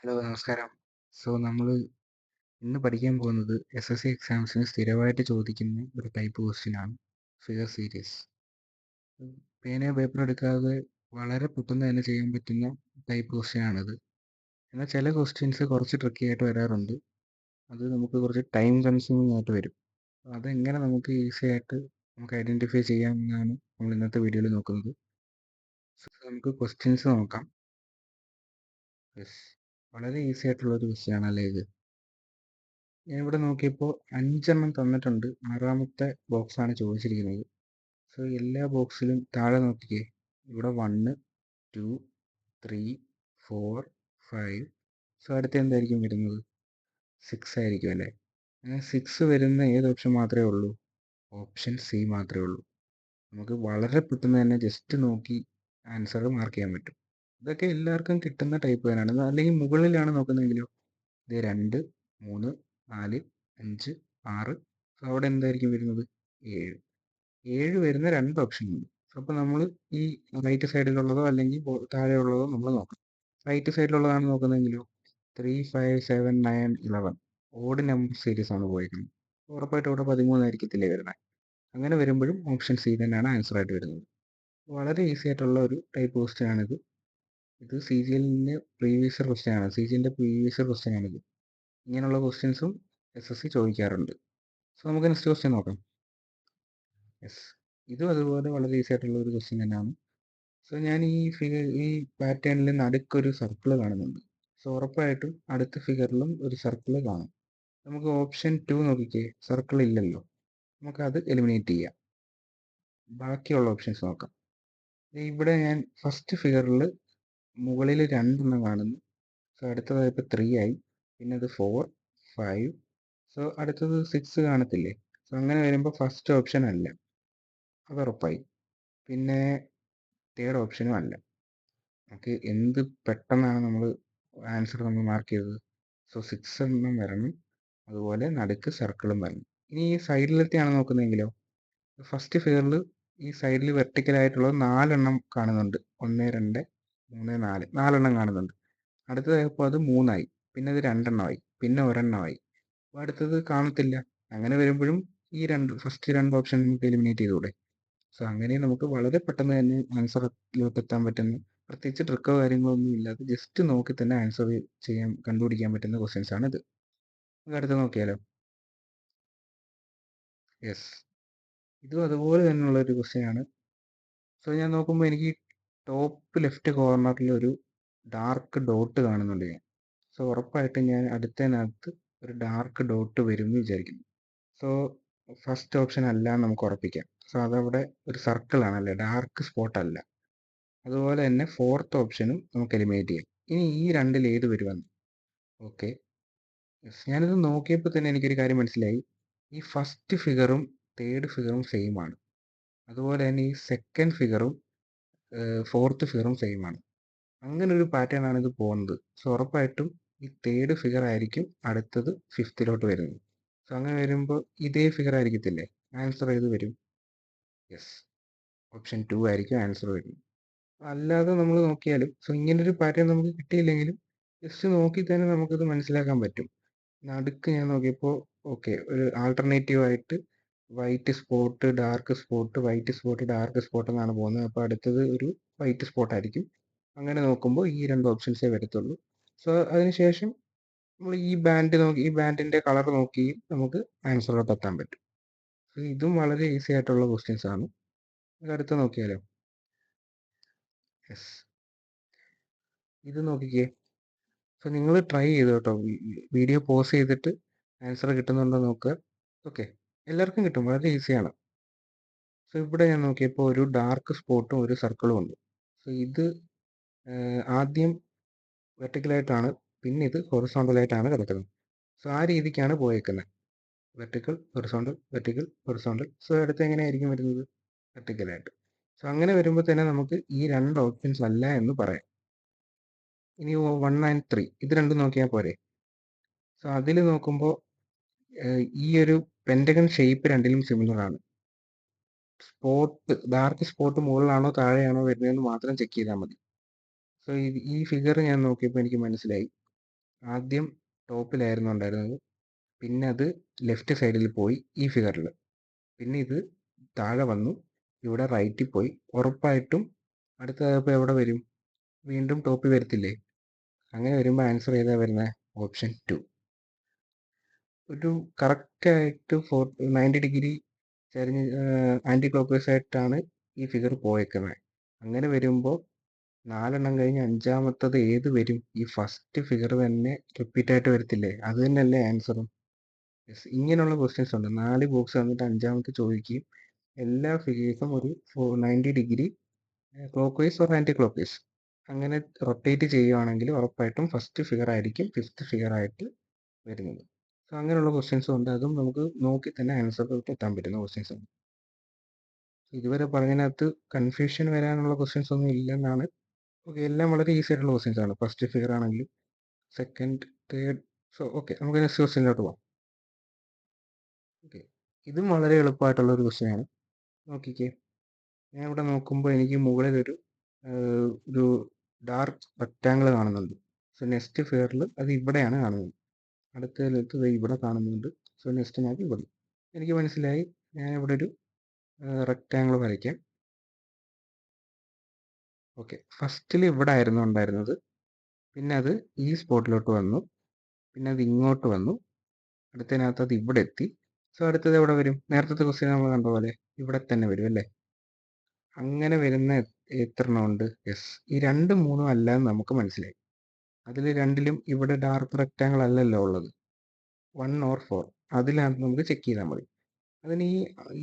Hello നമസ്കാരം. നമ്മൾ ഇന്ന് പഠിക്കാൻ പോകുന്നത് SSC എക്സാംസിന് സ്ഥിരമായിട്ട് ചോദിക്കുന്ന ഒരു ടൈപ്പ് ക്വസ്റ്റ്യനാണ് ഫിഗർ സീരീസ്. പേനയോ പേപ്പറോ എടുക്കാതെ വളരെ പെട്ടെന്ന് തന്നെ ചെയ്യാൻ പറ്റുന്ന ടൈപ്പ് ക്വസ്റ്റ്യനാണിത്. എന്നാൽ ചില ക്വസ്റ്റ്യൻസ് കുറച്ച് ട്രിക്കി ആയിട്ട് വരാറുണ്ട്. അത് നമുക്ക് കുറച്ച് ടൈം കൺസ്യൂമിംഗ് ആയിട്ട് വരും. അതെങ്ങനെ നമുക്ക് ഈസി ആയിട്ട് നമുക്ക് ഐഡൻറ്റിഫൈ ചെയ്യാമെന്നാണ് നമ്മൾ ഇന്നത്തെ വീഡിയോയിൽ നോക്കുന്നത്. നമുക്ക് ക്വസ്റ്റ്യൻസ് നോക്കാം. യെസ്, വളരെ ഈസി ആയിട്ടുള്ളൊരു ക്വസ്റ്റ്യനാണല്ലേ ഇത്. ഞാൻ ഇവിടെ നോക്കിയപ്പോൾ 5 എണ്ണം തന്നിട്ടുണ്ട്. 6ാമത്തെ ബോക്സാണ് ചോദിച്ചിരിക്കുന്നത്. സോ എല്ലാ ബോക്സിലും താഴെ നോക്കിക്കേ. ഇവിടെ 1, 2, 3, 4, 5. സോ അടുത്ത എന്തായിരിക്കും വരുന്നത്? 6 ആയിരിക്കും അല്ലേ? അങ്ങനെ 6 വരുന്ന ഏത് ഓപ്ഷൻ മാത്രമേ ഉള്ളൂ? ഓപ്ഷൻ സി മാത്രമേ ഉള്ളൂ. നമുക്ക് വളരെ പെട്ടെന്ന് തന്നെ ജസ്റ്റ് നോക്കി ആൻസർ മാർക്ക് ചെയ്യാൻ പറ്റും. ഇതൊക്കെ എല്ലാവർക്കും കിട്ടുന്ന ടൈപ്പ് തന്നെയാണ്. അല്ലെങ്കിൽ മുകളിലാണ് നോക്കുന്നതെങ്കിലോ ഇത് 2, 3, 4, 5, 6. സോ അവിടെ എന്തായിരിക്കും വരുന്നത്? 7. 7 വരുന്ന 2 ഓപ്ഷൻ ഉണ്ട്. അപ്പോൾ നമ്മൾ ഈ റൈറ്റ് സൈഡിലുള്ളതോ അല്ലെങ്കിൽ താഴെയുള്ളതോ നമ്മൾ നോക്കണം. റൈറ്റ് സൈഡിലുള്ളതാണ് നോക്കുന്നതെങ്കിലോ 3, 5, 7, 9, 11. ഓഡ് നമ്പർ സീരീസ് ആണ് പോയിരിക്കുന്നത്. ഉറപ്പായിട്ടും ഇവിടെ 13 ആയിരിക്കത്തില്ലേ വരുന്നത്. അങ്ങനെ വരുമ്പോഴും ഓപ്ഷൻ സി തന്നെയാണ് ആൻസർ ആയിട്ട് വരുന്നത്. വളരെ ഈസി ആയിട്ടുള്ള ഒരു ടൈപ്പ് ക്വസ്റ്റ്യൻ ആണിത്. ഇത് CGLന്റെ പ്രീവിയസ് ക്വസ്റ്റ്യൻ ആണ്. CGLന്റെ പ്രീവിയസ് ക്വസ്റ്റ്യൻ ആണിത്. ഇങ്ങനെയുള്ള ക്വസ്റ്റ്യൻസും SSC ചോദിക്കാറുണ്ട്. സോ നമുക്ക് നെക്സ്റ്റ് ക്വസ്റ്റ്യൻ നോക്കാം. യെസ്, ഇതും അതുപോലെ വളരെ ഈസി ആയിട്ടുള്ള ഒരു ക്വസ്റ്റ്യൻ തന്നെയാണ്. സോ ഞാൻ ഈ പാറ്റേണിൽ നടുക്കൊരു സർക്കിൾ കാണുന്നുണ്ട്. സോ ഉറപ്പായിട്ടും അടുത്ത ഫിഗറിലും ഒരു സർക്കിൾ കാണും. നമുക്ക് ഓപ്ഷൻ 2 നോക്കിക്കേ. സർക്കിൾ ഇല്ലല്ലോ, നമുക്കത് എലിമിനേറ്റ് ചെയ്യാം. ബാക്കിയുള്ള ഓപ്ഷൻസ് നോക്കാം. ഇവിടെ ഞാൻ ഫസ്റ്റ് ഫിഗറിൽ മുകളിൽ 2 എണ്ണം കാണുന്നു. സോ അടുത്തതായപ്പോൾ 3 ആയി. പിന്നെ അത് 4, 5. സോ അടുത്തത് 6 കാണത്തില്ലേ? സോ അങ്ങനെ വരുമ്പോൾ ഫസ്റ്റ് ഓപ്ഷൻ അല്ല, അത് ഉറപ്പായി. പിന്നെ തേർഡ് ഓപ്ഷനും അല്ല. നമുക്ക് എന്ത് പെട്ടെന്നാണ് നമ്മൾ ആൻസർ നമ്മൾ മാർക്ക് ചെയ്തത്. സോ 6 എണ്ണം വരണം, അതുപോലെ നടുക്ക് സർക്കിളും വരണം. ഇനി ഈ സൈഡിലത്തെയാണ് നോക്കുന്നതെങ്കിലോ ഫസ്റ്റ് ഫിഗറിൽ ഈ സൈഡിൽ വെർട്ടിക്കലായിട്ടുള്ളത് 4 എണ്ണം കാണുന്നുണ്ട്. 1, 2, 3, 4. 4 എണ്ണം കാണുന്നുണ്ട്. അടുത്തതായപ്പോൾ അത് 3 ആയി. പിന്നെ അത് 2 എണ്ണമായി. പിന്നെ ഒരെണ്ണമായി. അപ്പോൾ അടുത്തത് കാണത്തില്ല. അങ്ങനെ വരുമ്പോഴും ഈ ഫസ്റ്റ് 2 ഓപ്ഷൻ നമുക്ക് എലിമിനേറ്റ് ചെയ്തുകൂടെ? സോ അങ്ങനെ നമുക്ക് വളരെ പെട്ടെന്ന് തന്നെ ആൻസറിലോട്ട് എത്താൻ പറ്റുന്ന, പ്രത്യേകിച്ച് ട്രിക്കോ കാര്യങ്ങളൊന്നും ഇല്ലാതെ ജസ്റ്റ് നോക്കി തന്നെ ആൻസർ കണ്ടുപിടിക്കാൻ പറ്റുന്ന ക്വസ്റ്റ്യൻസ് ആണ് ഇത്. നമുക്ക് അടുത്ത് നോക്കിയാലോ? യെസ്, ഇതും അതുപോലെ തന്നെയുള്ള ഒരു ക്വസ്റ്റ്യൻ ആണ്. സോ ഞാൻ നോക്കുമ്പോൾ എനിക്ക് ടോപ്പ് ലെഫ്റ്റ് കോർണറിൽ ഒരു ഡാർക്ക് ഡോട്ട് കാണുന്നുണ്ട് ഞാൻ. സോ ഉറപ്പായിട്ടും ഞാൻ അടുത്തതിനകത്ത് ഒരു ഡാർക്ക് ഡോട്ട് വരും എന്ന് വിചാരിക്കുന്നു. സോ ഫസ്റ്റ് ഓപ്ഷൻ അല്ല എന്ന് നമുക്ക് ഉറപ്പിക്കാം. സോ അതവിടെ ഒരു സർക്കിൾ ആണല്ലേ, ഡാർക്ക് സ്പോട്ട് അല്ല. അതുപോലെ തന്നെ ഫോർത്ത് ഓപ്ഷനും നമുക്ക് എലിമിനേറ്റ് ചെയ്യാം. ഇനി ഈ രണ്ടിൽ ഏത് വരുമെന്ന്. ഓക്കെ, ഞാനിത് നോക്കിയപ്പോൾ തന്നെ എനിക്കൊരു കാര്യം മനസ്സിലായി. ഈ ഫസ്റ്റ് ഫിഗറും തേർഡ് ഫിഗറും സെയിം ആണ്. അതുപോലെ തന്നെ ഈ സെക്കൻഡ് ഫിഗറും ഫോർത്ത് ഫിഗറും സെയിം ആണ്. അങ്ങനെ ഒരു പാറ്റേൺ ആണ് ഇത് പോകുന്നത്. സോ ഉറപ്പായിട്ടും ഈ തേർഡ് ഫിഗർ ആയിരിക്കും അടുത്തത് ഫിഫ്ത്തിലോട്ട് വരുന്നത്. സോ അങ്ങനെ വരുമ്പോൾ ഇതേ ഫിഗർ ആയിരിക്കത്തില്ലേ? ആൻസർ ഏത് വരും? യെസ്, ഓപ്ഷൻ 2 ആയിരിക്കും ആൻസർ വരുന്നത്. അല്ലാതെ നമ്മൾ നോക്കിയാലും ഇങ്ങനൊരു പാറ്റേൺ നമുക്ക് കിട്ടിയില്ലെങ്കിലും ജസ്റ്റ് നോക്കി തന്നെ നമുക്കത് മനസ്സിലാക്കാൻ പറ്റും. നടുക്ക് ഞാൻ നോക്കിയപ്പോൾ ഓക്കെ, ഒരു ആൾട്ടർനേറ്റീവ് ആയിട്ട് white spot dark spot white spot dark spot എന്നാണ് പോകുന്നത്. അപ്പോൾ അടുത്തത് ഒരു വൈറ്റ് സ്പോട്ട് ആയിരിക്കും. അങ്ങനെ നോക്കുമ്പോൾ ഈ 2 ഓപ്ഷൻസേ വരത്തുള്ളൂ. സോ അതിനുശേഷം നമ്മൾ ഈ ബാൻഡ് നോക്കി, ഈ ബാൻഡിൻ്റെ കളർ നോക്കി നമുക്ക് ആൻസറിലോട്ട് എത്താൻ പറ്റും. സോ ഇതും വളരെ ഈസി ആയിട്ടുള്ള ക്വസ്റ്റ്യൻസ് ആണ്. നമുക്ക് അടുത്ത് നോക്കിയാലോ? യെസ്, ഇത് നോക്കിക്കേ. സോ നിങ്ങൾ ട്രൈ ചെയ്തു കേട്ടോ. വീഡിയോ പോസ് ചെയ്തിട്ട് ആൻസർ കിട്ടുന്നുണ്ടോ നോക്കുക. ഓക്കെ, എല്ലാവർക്കും കിട്ടും, വളരെ ഈസിയാണ്. സോ ഇവിടെ ഞാൻ നോക്കിയപ്പോൾ ഒരു ഡാർക്ക് സ്പോട്ടും ഒരു സർക്കിളും ഉണ്ട്. സോ ഇത് ആദ്യം വെർട്ടിക്കലായിട്ടാണ്, പിന്നെ ഇത് ഹൊറിസോണ്ടലായിട്ടാണ് കിടക്കുന്നത്. സോ ആ രീതിക്കാണ് പോയേക്കുന്നത്. Vertical horizontal vertical horizontal. So അടുത്ത് എങ്ങനെയായിരിക്കും വരുന്നത്? വെർട്ടിക്കലായിട്ട്. സോ അങ്ങനെ വരുമ്പോൾ തന്നെ നമുക്ക് ഈ 2 ഓപ്ഷൻസ് അല്ല എന്ന് പറയാം. ഇനി 1 ആൻഡ് 3 ഇത് രണ്ടും നോക്കിയാൽ പോരെ? സോ അതിൽ നോക്കുമ്പോൾ ഈ ഒരു പെൻറ്റഗൺ ഷേപ്പ് രണ്ടിലും സിമിലർ ആണ്. ഡാർക്ക് സ്പോട്ട് മുകളിലാണോ താഴെയാണോ വരുന്നതെന്ന് മാത്രം ചെക്ക് ചെയ്താൽ മതി. സോ ഈ ഫിഗർ ഞാൻ നോക്കിയപ്പോൾ എനിക്ക് മനസ്സിലായി. ആദ്യം ടോപ്പിലായിരുന്നു ഉണ്ടായിരുന്നത്. പിന്നെ അത് ലെഫ്റ്റ് സൈഡിൽ പോയി ഈ ഫിഗറിൽ. പിന്നെ ഇത് താഴെ വന്നു ഇവിടെ റൈറ്റിൽ പോയി. ഉറപ്പായിട്ടും അടുത്തതായപ്പോൾ എവിടെ വരും? വീണ്ടും ടോപ്പിൽ വരത്തില്ലേ? അങ്ങനെ വരുമ്പോൾ ആൻസർ ഏതാ വരുന്നത്? ഓപ്ഷൻ 2. ഒരു കറക്റ്റായിട്ട് 90 ഡിഗ്രി ചരിഞ്ഞ് ആൻറ്റി ക്ലോക്ക് വൈസ് ആയിട്ടാണ് ഈ ഫിഗർ പോയേക്കുന്നത്. അങ്ങനെ വരുമ്പോൾ 4 എണ്ണം കഴിഞ്ഞ് അഞ്ചാമത്തത് ഏത് വരും? ഈ ഫസ്റ്റ് ഫിഗർ തന്നെ റിപ്പീറ്റ് ആയിട്ട് വരത്തില്ലേ? അത് തന്നെയല്ലേ ആൻസറും? യെസ്, ഇങ്ങനെയുള്ള ക്വസ്റ്റ്യൻസ് ഉണ്ട്. 4 ബോക്സ് തന്നിട്ട് അഞ്ചാമത്തെ ചോദിക്കുകയും എല്ലാ ഫിഗേഴ്സും ഒരു 90 degree clockwise or anticlockwise അങ്ങനെ റൊട്ടേറ്റ് ചെയ്യുവാണെങ്കിൽ ഉറപ്പായിട്ടും ഫസ്റ്റ് ഫിഗർ ആയിരിക്കും ഫിഫ്ത്ത് ഫിഗർ ആയിട്ട് വരുന്നത്. സോ അങ്ങനെയുള്ള ക്വസ്റ്റ്യൻസും ഉണ്ട്. അതും നമുക്ക് നോക്കി തന്നെ ആൻസറിലോട്ട് എത്താൻ പറ്റുന്ന ക്വസ്റ്റ്യൻസ് ആണ്. ഇതുവരെ പറഞ്ഞതിനകത്ത് കൺഫ്യൂഷൻ വരാനുള്ള ക്വസ്റ്റ്യൻസ് ഒന്നും ഇല്ലെന്നാണ്. ഓക്കെ, എല്ലാം വളരെ ഈസി ആയിട്ടുള്ള ക്വസ്റ്റ്യൻസ് ആണ്. ഫസ്റ്റ് ഫിഗർ ആണെങ്കിലും സെക്കൻഡ്, തേർഡ്. സോ ഓക്കെ, നമുക്ക് നെക്സ്റ്റ് ക്വസ്റ്റ്യനിലോട്ട് പോകാം. ഓക്കെ, ഇതും വളരെ എളുപ്പമായിട്ടുള്ള ഒരു ക്വസ്റ്റ്യൻ ആണ്. നോക്കിക്കേ, ഞാൻ ഇവിടെ നോക്കുമ്പോൾ എനിക്ക് മുകളിൽ ഒരു ഡാർക്ക് റെക്റ്റാങ്കിൾ കാണുന്നുണ്ട്. സോ നെക്സ്റ്റ് ഫിഗറിൽ അത് ഇവിടെയാണ് കാണുന്നത്. അടുത്തതിലത്ത് ഇവിടെ കാണുന്നുണ്ട്. സോ നെക്സ്റ്റ് ഞാൻ ഇവിടെ. എനിക്ക് മനസ്സിലായി. ഞാൻ ഇവിടെ ഒരു റെക്റ്റാങ്കിൾ വരയ്ക്കാം. ഓക്കെ, ഫസ്റ്റിൽ ഇവിടെ ആയിരുന്നു ഉണ്ടായിരുന്നത്. പിന്നെ അത് ഈ സ്പോട്ടിലോട്ട് വന്നു. പിന്നെ അത് ഇങ്ങോട്ട് വന്നു. അടുത്തതിനകത്ത് അത് ഇവിടെ എത്തി. സോ അടുത്തത് എവിടെ വരും? നേരത്തെ ക്വസ്റ്റ്യൻ നമ്മൾ കണ്ട പോലെ ഇവിടെ തന്നെ വരും അല്ലേ? അങ്ങനെ വരുന്ന എത്ര എണ്ണം ഉണ്ട്? യെസ്, ഈ 2, 3 അല്ല എന്ന് നമുക്ക് മനസ്സിലായി. അതിൽ രണ്ടിലും ഇവിടെ ഡാർക്ക് റെക്റ്റാങ്കിൾ അല്ലല്ലോ ഉള്ളത്. 1 ഓർ 4 അതിലാണ് നമുക്ക് ചെക്ക് ചെയ്താൽ മതി. അതിന്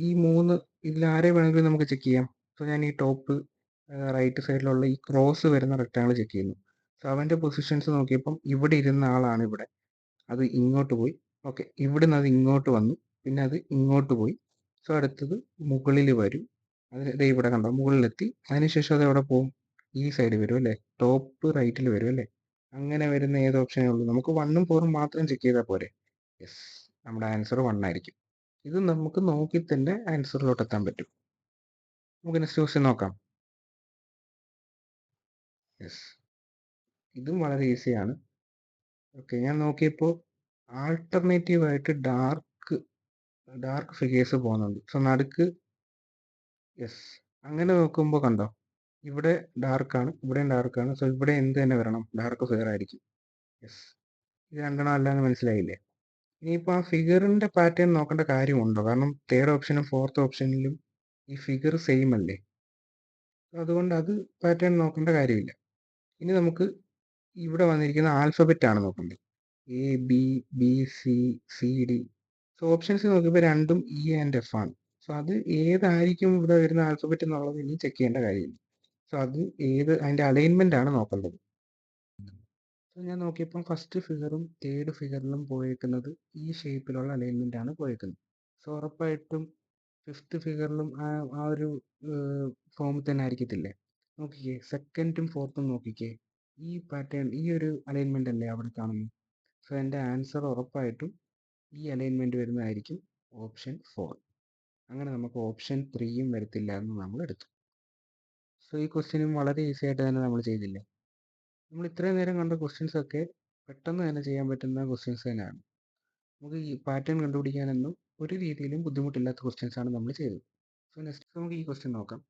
ഈ 3 ഇതിൽ ആരെ വേണമെങ്കിലും നമുക്ക് ചെക്ക് ചെയ്യാം. സോ ഞാൻ ഈ ടോപ്പ് റൈറ്റ് സൈഡിലുള്ള ഈ ക്രോസ് വരുന്ന റെക്റ്റാങ്കിൾ ചെക്ക് ചെയ്യുന്നു. സോ അവൻ്റെ പൊസിഷൻസ് നോക്കിയപ്പം ഇവിടെ ഇരുന്ന ആളാണ് ഇവിടെ. അത് ഇങ്ങോട്ട് പോയി. ഓക്കെ, ഇവിടുന്ന് അത് ഇങ്ങോട്ട് വന്നു. പിന്നെ അത് ഇങ്ങോട്ട് പോയി. സോ അടുത്തത് മുകളിൽ വരും. അതിന് ദേ ഇവിടെ കണ്ടോ, മുകളിലെത്തി. അതിനുശേഷം അത് എവിടെ പോകും? ഈ സൈഡ് വരും അല്ലേ? ടോപ്പ് റൈറ്റിൽ വരും അല്ലേ? അങ്ങനെ വരുന്ന ഏത് ഓപ്ഷനേ ഉള്ളൂ? നമുക്ക് 1ഉം 4ഉം മാത്രം ചെക്ക് ചെയ്താൽ പോരെ? യെസ്, നമ്മുടെ ആൻസർ 1 ആയിരിക്കും. ഇത് നമുക്ക് നോക്കി തന്നെ ആൻസറിലോട്ട് എത്താൻ പറ്റും. നമുക്ക് നെക്സ്റ്റ് ക്വസ്റ്റ്യൻ നോക്കാം. യെസ്, ഇതും വളരെ ഈസിയാണ്. ഓക്കെ, ഞാൻ നോക്കിയപ്പോൾ ആൾട്ടർനേറ്റീവ് ആയിട്ട് ഡാർക്ക് ഫിഗേഴ്സ് പോകുന്നുണ്ട്. സോ നടുക്ക് യെസ്, അങ്ങനെ നോക്കുമ്പോൾ കണ്ടോ, ഇവിടെ ഡാർക്കാണ്, ഇവിടെയും ഡാർക്കാണ്. സോ ഇവിടെ എന്ത് തന്നെ വരണം? ഡാർക്ക് ഫിഗർ ആയിരിക്കും. യെസ്, ഇത് രണ്ടെണ്ണം അല്ലാന്ന് മനസ്സിലായില്ലേ? ഇനിയിപ്പോൾ ആ ഫിഗറിൻ്റെ പാറ്റേൺ നോക്കേണ്ട കാര്യമുണ്ടോ? കാരണം തേർഡ് ഓപ്ഷനും ഫോർത്ത് ഓപ്ഷനിലും ഈ ഫിഗർ സെയിം അല്ലേ? അതുകൊണ്ട് അത് പാറ്റേൺ നോക്കേണ്ട കാര്യമില്ല. ഇനി നമുക്ക് ഇവിടെ വന്നിരിക്കുന്ന ആൽഫബറ്റ് ആണ് നോക്കേണ്ടത്. A, B, B, C, C, D. So options നോക്കിയപ്പോൾ രണ്ടും ഇ ആൻഡ് എഫ് ആണ്. സോ അത് ഏതായിരിക്കും ഇവിടെ വരുന്ന ആൽഫബറ്റ് എന്നുള്ളത് ഇനി ചെക്ക് ചെയ്യേണ്ട കാര്യമില്ല. സോ അത് അതിൻ്റെ അലൈൻമെൻ്റ് ആണ് നോക്കേണ്ടത്. സോ ഞാൻ നോക്കിയപ്പം ഫസ്റ്റ് ഫിഗറും തേർഡ് ഫിഗറിലും പോയേക്കുന്നത് ഈ ഷേപ്പിലുള്ള അലൈൻമെൻ്റ് ആണ് പോയേക്കുന്നത്. സോ ഉറപ്പായിട്ടും ഫിഫ്ത്ത് ഫിഗറിലും ആ ഒരു ഫോമിൽ തന്നെ ആയിരിക്കത്തില്ലേ? നോക്കിക്കേ, സെക്കൻഡും ഫോർത്തും നോക്കിക്കേ, ഈ പാറ്റേൺ, ഈ ഒരു അലൈൻമെൻ്റ് അല്ലേ അവിടെ കാണുന്നത്? സോ എൻ്റെ ആൻസർ ഉറപ്പായിട്ടും ഈ അലൈൻമെൻറ്റ് വരുന്നതായിരിക്കും ഓപ്ഷൻ 4. അങ്ങനെ നമുക്ക് ഓപ്ഷൻ 3യും വരത്തില്ല എന്ന് നമ്മൾ എടുത്തു. സോ ഈ ക്വസ്റ്റ്യനും വളരെ ഈസി ആയിട്ട് തന്നെ നമ്മൾ ചെയ്തില്ലേ? നമ്മൾ ഇത്രയും നേരം കണ്ട ക്വസ്റ്റ്യൻസ് ഒക്കെ പെട്ടെന്ന് തന്നെ ചെയ്യാൻ പറ്റുന്ന ക്വസ്റ്റ്യൻസ് തന്നെയാണ്. നമുക്ക് ഈ പാറ്റേൺ കണ്ടുപിടിക്കാനൊന്നും ഒരു രീതിയിലും ബുദ്ധിമുട്ടില്ലാത്ത ക്വസ്റ്റ്യൻസ് ആണ് നമ്മൾ ചെയ്തത്. സോ നെക്സ്റ്റ് നമുക്ക് ഈ ക്വസ്റ്റ്യൻ നോക്കാം.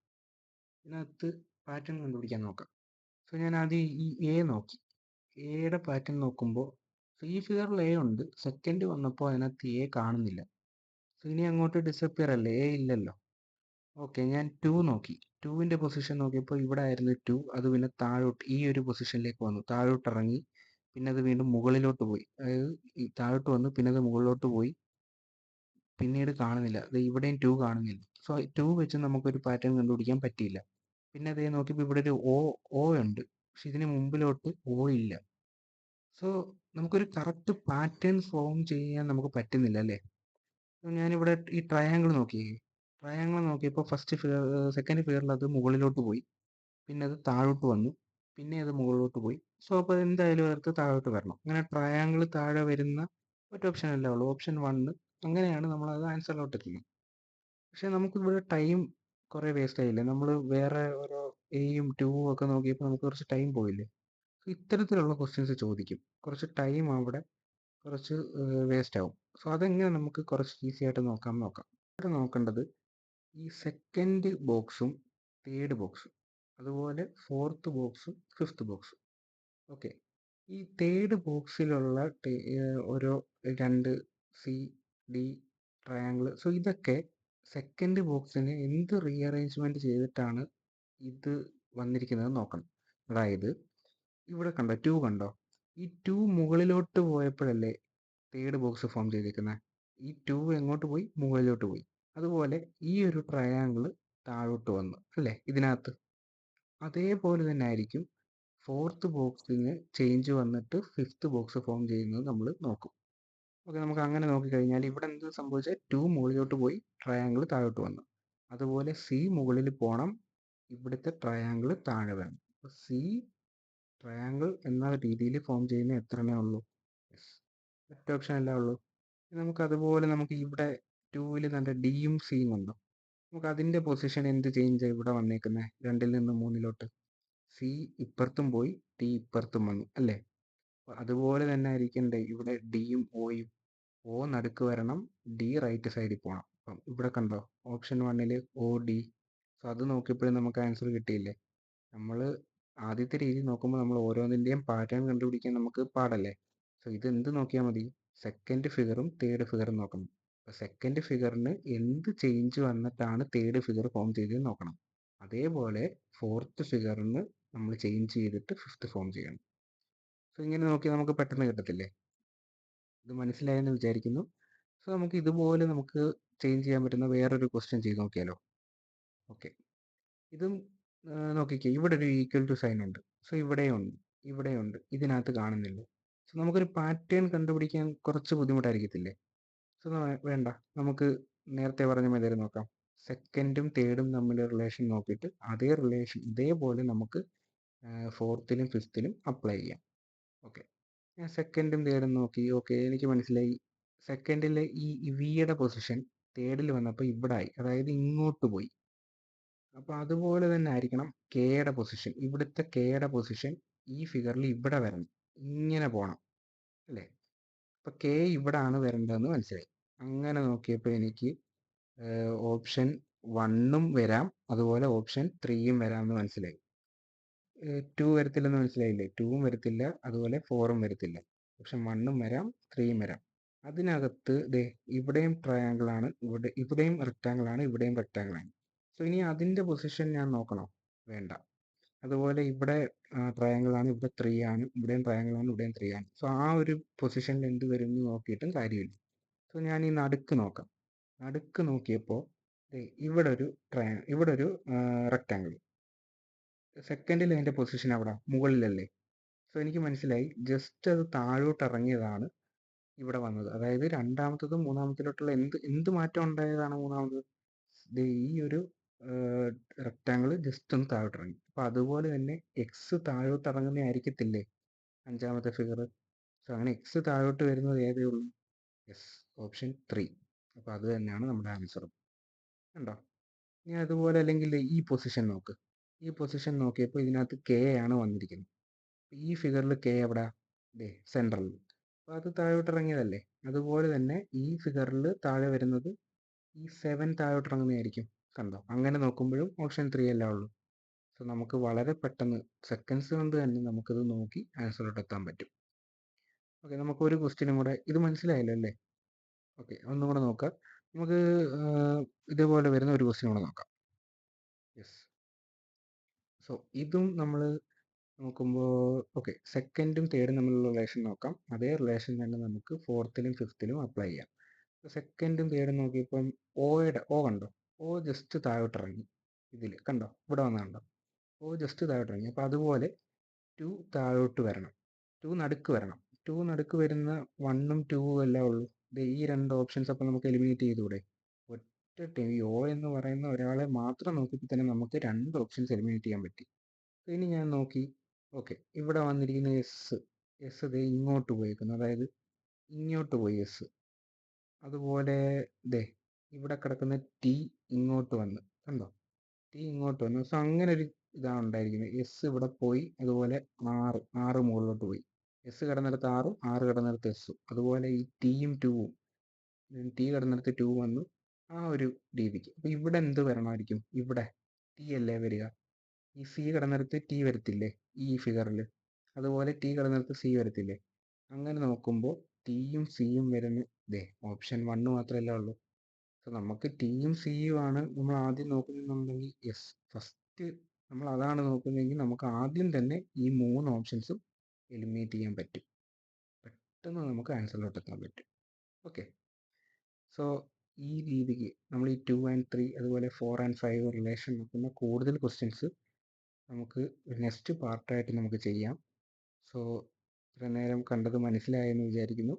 ഇതിനകത്ത് പാറ്റേൺ കണ്ടുപിടിക്കാൻ നോക്കാം. സോ ഞാൻ ആദ്യം ഈ എ നോക്കി. എയുടെ പാറ്റേൺ നോക്കുമ്പോൾ ഈ ഫിഗറിൽ എ ഉണ്ട്. സെക്കൻഡ് വന്നപ്പോൾ അതിനകത്ത് എ കാണുന്നില്ല. സോ ഇനി അങ്ങോട്ട് ഡിസപ്പിയർ അല്ലേ? എ ഇല്ലല്ലോ. ഓക്കെ, ഞാൻ 2 നോക്കി. 2വിൻ്റെ പൊസിഷൻ നോക്കിയപ്പോൾ ഇവിടെ ആയിരുന്നു 2. അത് പിന്നെ താഴോട്ട് ഈ ഒരു പൊസിഷനിലേക്ക് വന്നു. താഴോട്ട് ഇറങ്ങി. പിന്നെ അത് വീണ്ടും മുകളിലോട്ട് പോയി. അതായത് ഈ താഴോട്ട് വന്നു, പിന്നെ അത് മുകളിലോട്ട് പോയി. പിന്നീട് കാണുന്നില്ല. അത് ഇവിടെയും 2 കാണുന്നില്ല. സോ 2 വെച്ച് നമുക്കൊരു പാറ്റേൺ കണ്ടുപിടിക്കാൻ പറ്റിയില്ല. പിന്നെ അതേ നോക്കിയപ്പോൾ ഇവിടെ ഒരു ഒ ഉണ്ട്. പക്ഷെ ഇതിന് മുമ്പിലോട്ട് ഒ ഇല്ല. സോ നമുക്കൊരു കറക്റ്റ് പാറ്റേൺ ഫോം ചെയ്യാൻ നമുക്ക് പറ്റുന്നില്ല അല്ലേ? ഞാനിവിടെ ഈ ട്രയാങ്കിൾ നോക്കിയേ. ട്രയാങ്കിൾ നോക്കിയപ്പോൾ സെക്കൻഡ് ഫിഗറിൽ അത് മുകളിലോട്ട് പോയി. പിന്നെ അത് താഴോട്ട് വന്നു. പിന്നെ അത് മുകളിലോട്ട് പോയി. സോ അപ്പോൾ എന്തായാലും അടുത്ത് താഴോട്ട് വരണം. അങ്ങനെ ട്രയാങ്കിൾ താഴെ വരുന്ന ഒറ്റ ഓപ്ഷൻ അല്ലേ ഉള്ളൂ, ഓപ്ഷൻ 1. അങ്ങനെയാണ് നമ്മളത് ആൻസറിലോട്ട് എത്തുന്നത്. പക്ഷേ നമുക്കിവിടെ ടൈം കുറേ വേസ്റ്റ് ആയില്ലേ? നമ്മൾ വേറെ ഓരോ എയും 2ഉം ഒക്കെ നോക്കിയപ്പോൾ നമുക്ക് കുറച്ച് ടൈം പോയില്ലേ? ഇത്തരത്തിലുള്ള ക്വസ്റ്റ്യൻസ് ചോദിക്കും. കുറച്ച് ടൈം അവിടെ കുറച്ച് വേസ്റ്റ് ആവും. സോ അതെങ്ങനെ നമുക്ക് കുറച്ച് ഈസി ആയിട്ട് നോക്കാം. ഇവിടെ നോക്കേണ്ടത് ഈ സെക്കൻഡ് ബോക്സും തേർഡ് ബോക്സും അതുപോലെ ഫോർത്ത് ബോക്സും ഫിഫ്ത്ത് ബോക്സും. ഓക്കെ, ഈ തേർഡ് ബോക്സിലുള്ള ഓരോ 2 സി ഡി ട്രയാങ്കിൾ. സോ ഇതൊക്കെ സെക്കൻഡ് ബോക്സിനെ എന്ത് റീഅറേഞ്ച്മെന്റ് ചെയ്തിട്ടാണ് ഇത് വന്നിരിക്കുന്നത് നോക്കണം. അതായത് ഇവിടെ കണ്ടോ 2 കണ്ടോ? ഈ 2 മുകളിലോട്ട് പോയപ്പോഴല്ലേ തേർഡ് ബോക്സ് ഫോം ചെയ്തിരിക്കുന്നത്. ഈ 2 എങ്ങോട്ട് പോയി? മുകളിലോട്ട് പോയി. അതുപോലെ ഈ ഒരു ട്രയാങ്കിൾ താഴോട്ട് വന്നു അല്ലേ ഇതിനകത്ത്. അതേപോലെ തന്നെ ആയിരിക്കും ഫോർത്ത് ബോക്സിന് ചേഞ്ച് വന്നിട്ട് ഫിഫ്ത്ത് ബോക്സ് ഫോം ചെയ്യുന്നത് നമ്മൾ നോക്കും. ഓക്കെ, നമുക്ക് അങ്ങനെ നോക്കിക്കഴിഞ്ഞാൽ ഇവിടെ എന്ത് സംഭവിച്ചാൽ 2 മുകളിലോട്ട് പോയി ട്രയാങ്കിൾ താഴോട്ട് വന്നു. അതുപോലെ സി മുകളിൽ പോകണം, ഇവിടുത്തെ ട്രയാങ്കിൾ താഴെ വേണം. അപ്പോൾ സി ട്രയാങ്കിൾ എന്ന രീതിയിൽ ഫോം ചെയ്യുന്ന എത്ര എണ്ണേ ഉള്ളൂ? ഒറ്റ ഓപ്ഷൻ അല്ലേ ഉള്ളൂ. നമുക്ക് അതുപോലെ നമുക്ക് ഇവിടെ 2-ൽ നല്ല ഡിയും സിയും ഉണ്ടോ? നമുക്ക് അതിൻ്റെ പൊസിഷൻ എന്ത് ചേഞ്ച് ഇവിടെ വന്നേക്കുന്നത്? 2-ൽ നിന്ന് 3-ലോട്ട്. സി ഇപ്പുറത്തും പോയി ഡി ഇപ്പുറത്തും വന്നു അല്ലേ? അതുപോലെ തന്നെ ആയിരിക്കണ്ടേ ഇവിടെ ഡിയും ഒയും. ഒ നടുക്ക് വരണം, ഡി റൈറ്റ് സൈഡിൽ പോകണം. അപ്പം ഇവിടെ കണ്ടോ ഓപ്ഷൻ 1-ൽ ഒ ഡി. സോ അത് നോക്കിയപ്പോഴും നമുക്ക് ആൻസർ കിട്ടിയില്ലേ? നമ്മൾ ആദ്യത്തെ രീതി നോക്കുമ്പോൾ നമ്മൾ ഓരോന്നിൻ്റെയും പാറ്റേൺ കണ്ടുപിടിക്കാൻ നമുക്ക് പാടല്ലേ. സോ ഇത് എന്ത് നോക്കിയാൽ മതി? സെക്കൻഡ് ഫിഗറും തേർഡ് ഫിഗറും നോക്കണം. അപ്പോൾ സെക്കൻഡ് ഫിഗറിന് എന്ത് ചേഞ്ച് വന്നിട്ടാണ് തേർഡ് ഫിഗർ ഫോം ചെയ്തത് നോക്കണം. അതേപോലെ ഫോർത്ത് ഫിഗറിന് നമ്മൾ ചേഞ്ച് ചെയ്തിട്ട് ഫിഫ്ത്ത് ഫോം ചെയ്യണം. സോ ഇങ്ങനെ നോക്കിയാൽ നമുക്ക് പെട്ടെന്ന് കിട്ടത്തില്ലേ? ഇത് മനസ്സിലായെന്ന് വിചാരിക്കുന്നു. സോ നമുക്ക് ഇതുപോലെ നമുക്ക് ചേഞ്ച് ചെയ്യാൻ പറ്റുന്ന വേറൊരു ക്വസ്റ്റ്യൻ ചെയ്ത് നോക്കിയാലോ? ഓക്കെ, ഇതും നോക്കിക്കേ, ഇവിടെ ഒരു ഈക്വൽ ടു സൈൻ ഉണ്ട്. സോ ഇവിടെയുണ്ട്, ഇതിനകത്ത് കാണുന്നില്ല. സോ നമുക്കൊരു പാറ്റേൺ കണ്ടുപിടിക്കാൻ കുറച്ച് ബുദ്ധിമുട്ടായിരിക്കത്തില്ലേ? സോ വേണ്ട, നമുക്ക് നേരത്തെ പറഞ്ഞ മാതിരി നോക്കാം. സെക്കൻഡും തേർഡും തമ്മിൽ റിലേഷൻ നോക്കിയിട്ട് അതേ റിലേഷൻ ഇതേപോലെ നമുക്ക് ഫോർത്തിലും ഫിഫ്ത്തിലും അപ്ലൈ ചെയ്യാം. ഓക്കെ, ഞാൻ സെക്കൻഡും തേർഡും നോക്കി. ഓക്കെ, എനിക്ക് മനസ്സിലായി സെക്കൻഡിലെ ഈ വിയുടെ പൊസിഷൻ തേർഡിൽ വന്നപ്പോൾ ഇവിടെ ആയി, അതായത് ഇങ്ങോട്ട് പോയി. അപ്പോൾ അതുപോലെ തന്നെ ആയിരിക്കണം കെയുടെ പൊസിഷൻ. ഇവിടുത്തെ കെയുടെ പൊസിഷൻ ഈ ഫിഗറിൽ ഇവിടെ വരണം, ഇങ്ങനെ പോകണം അല്ലേ? അപ്പോൾ കെ ഇവിടാണ് വരേണ്ടതെന്ന് മനസ്സിലായി. അങ്ങനെ നോക്കിയപ്പോൾ എനിക്ക് ഓപ്ഷൻ 1-ഉം വരാം, അതുപോലെ ഓപ്ഷൻ 3-യും വരാമെന്ന് മനസ്സിലായി. 2 വരത്തില്ലെന്ന് മനസ്സിലായില്ലേ? 2-ഉം വരത്തില്ല, അതുപോലെ 4-ഉം വരത്തില്ല. ഓപ്ഷൻ 1-ഉം വരാം, 3-യും വരാം. അതിനകത്ത് ദേ ഇവിടെയും ട്രയാങ്കിൾ ആണ്, ഇവിടെയും റെക്റ്റാങ്കിൾ ആണ്, ഇവിടെയും റെക്റ്റാങ്കിൾ ആണ്. സോ ഇനി അതിൻ്റെ പൊസിഷൻ ഞാൻ നോക്കണോ? വേണ്ട. അതുപോലെ ഇവിടെ ട്രയാങ്കിൾ ആണ്, ഇവിടെ 3 ആണ്, ഇവിടെയും ട്രയാങ്കിൾ ആണ്, ഇവിടെയും 3 ആണ്. സോ ആ ഒരു പൊസിഷനിൽ എന്ത് വരും എന്ന് നോക്കിയിട്ടും കാര്യമില്ല. സോ ഞാൻ ഈ നടുക്ക് നോക്കാം. നടുക്ക് നോക്കിയപ്പോൾ ഇവിടെ ഒരു റെക്റ്റാങ്കിൾ. സെക്കൻഡിൽ അതിൻ്റെ പൊസിഷൻ അവിടെ മുകളിലല്ലേ? സോ എനിക്ക് മനസ്സിലായി ജസ്റ്റ് അത് താഴോട്ട് ഇറങ്ങിയതാണ് ഇവിടെ വന്നത്. അതായത് രണ്ടാമത്തതും മൂന്നാമത്തിലോട്ടുള്ള എന്ത് മാറ്റം ഉണ്ടായതാണ് മൂന്നാമത്? ഈ ഒരു റെക്റ്റാങ്കിൾ ജസ്റ്റ് ഒന്ന് താഴോട്ട് ഇറങ്ങി. അപ്പോൾ അതുപോലെ തന്നെ എക്സ് താഴോട്ട് ഇറങ്ങുന്ന ആയിരിക്കത്തില്ലേ അഞ്ചാമത്തെ ഫിഗർ? സോ അങ്ങനെ എക്സ് താഴോട്ട് വരുന്നത് ഏതേ ഉള്ളൂ? Yes, option 3. അപ്പോൾ അത് തന്നെയാണ് നമ്മുടെ ആൻസർ. കണ്ടോ? ഇനി അതുപോലെ അല്ലെങ്കിൽ ഈ പൊസിഷൻ നോക്ക്. ഈ പൊസിഷൻ നോക്കിയപ്പോൾ ഇതിനകത്ത് കെ ആണ് വന്നിരിക്കുന്നത്. ഈ ഫിഗറിൽ കെ എവിടെ? സെൻട്രലിൽ. അപ്പോൾ അത് താഴോട്ട് ഇറങ്ങിയതല്ലേ? അതുപോലെ തന്നെ ഈ ഫിഗറിൽ താഴെ വരുന്നത് ഈ 7 താഴോട്ട് ഇറങ്ങുന്നതായിരിക്കും. കണ്ടോ? അങ്ങനെ നോക്കുമ്പോഴും ഓപ്ഷൻ 3 അല്ലേ ഉള്ളൂ. സോ നമുക്ക് വളരെ പെട്ടെന്ന് സെക്കൻഡ്സ് കൊണ്ട് തന്നെ നമുക്കിത് നോക്കി ആൻസറിലോട്ട് എത്താൻ പറ്റും. ഓക്കെ, നമുക്ക് ഒരു ക്വസ്റ്റ്യനും കൂടെ, ഇത് മനസ്സിലായല്ലോ അല്ലേ? ഓക്കെ, ഒന്നും കൂടെ നോക്കാം. നമുക്ക് ഇതേപോലെ വരുന്ന ഒരു ക്വസ്റ്റ്യൻ കൂടെ നോക്കാം. യെസ്, സോ ഇതും നമ്മൾ നോക്കുമ്പോൾ ഓക്കെ, സെക്കൻഡും തേർഡും തമ്മിലുള്ള റിലേഷൻ നോക്കാം. അതേ റിലേഷൻ തന്നെ നമുക്ക് ഫോർത്തിലും ഫിഫ്ത്തിലും അപ്ലൈ ചെയ്യാം. സെക്കൻഡും തേർഡും നോക്കിയപ്പം ഒ കണ്ടോ? ഒ ജസ്റ്റ് താഴോട്ട് ഇറങ്ങി. ഇതിൽ കണ്ടോ? ഇവിടെ വന്ന കണ്ടോ? ഒ ജസ്റ്റ് താഴോട്ട് ഇറങ്ങി. അപ്പോൾ അതുപോലെ 2 താഴോട്ട് വരണം, 2 നടുക്ക് വരണം. 2 നടുക്ക് വരുന്ന 1-ഉം 2-ഉം എല്ലാം ഉള്ളൂ. ഈ രണ്ട് ഓപ്ഷൻസ് അപ്പം നമുക്ക് എലിമിനേറ്റ് ചെയ്തുകൂടെ? ഒറ്റ ടൈം ഈ ഒ എന്ന് പറയുന്ന ഒരാളെ മാത്രം നോക്കിയപ്പോൾ തന്നെ നമുക്ക് 2 ഓപ്ഷൻസ് എലിമിനേറ്റ് ചെയ്യാൻ പറ്റി. ഇനി ഞാൻ നോക്കി, ഓക്കെ, ഇവിടെ വന്നിരിക്കുന്ന എസ് ദേ ഇങ്ങോട്ട് പോയേക്കുന്നു, അതായത് ഇങ്ങോട്ട് പോയി എസ്. അതുപോലെ ദേ ഇവിടെ കിടക്കുന്ന ടി ഇങ്ങോട്ട് വന്ന്, കണ്ടോ? ടി ഇങ്ങോട്ട് വന്നു. സോ അങ്ങനെ ഒരു ഇതാണ് ഉണ്ടായിരിക്കുന്നത്. എസ് ഇവിടെ പോയി, അതുപോലെ ആറ് മുകളിലോട്ട് പോയി. എസ് കിടന്നിടത്ത് ആറും, ആറ് കിടന്നിടത്ത് എസ്സും. അതുപോലെ ഈ ടിയും ടൂവും, ടി കിടന്നിടത്ത് ടു വന്നു, ആ ഒരു രീതിക്ക്. അപ്പോൾ ഇവിടെ എന്ത് വരണമായിരിക്കും? ഇവിടെ ടി അല്ലേ വരിക. ഈ സി കിടന്നിടത്ത് ടി വരത്തില്ലേ ഈ ഫിഗറിൽ? അതുപോലെ ടി കിടന്നിടത്ത് സി വരത്തില്ലേ? അങ്ങനെ നോക്കുമ്പോൾ ടിയും സിയും വരുന്ന ഓപ്ഷൻ 1 മാത്രമല്ലേ ഉള്ളൂ. സോ നമുക്ക് ടിയും സിയും ആണ് നമ്മൾ ആദ്യം നോക്കുന്നുണ്ടെങ്കിൽ യെസ്, ഫസ്റ്റ് നമ്മൾ അതാണ് നോക്കുന്നതെങ്കിൽ നമുക്ക് ആദ്യം തന്നെ ഈ 3 ഓപ്ഷൻസും എലിമിനേറ്റ് ചെയ്യാൻ പറ്റും. പെട്ടെന്ന് നമുക്ക് ആൻസറിലോട്ട് എത്താൻ പറ്റും. ഓക്കെ, സോ ഈ രീതിക്ക് നമ്മൾ ഈ 2 and 3 അതുപോലെ 4 and 5 റിലേഷൻ നോക്കുന്ന കൂടുതൽ ക്വസ്റ്റ്യൻസ് നമുക്ക് നെക്സ്റ്റ് പാർട്ടായിട്ട് നമുക്ക് ചെയ്യാം. സോ ഇത്ര നേരം കണ്ടത് മനസ്സിലായെന്ന് വിചാരിക്കുന്നു.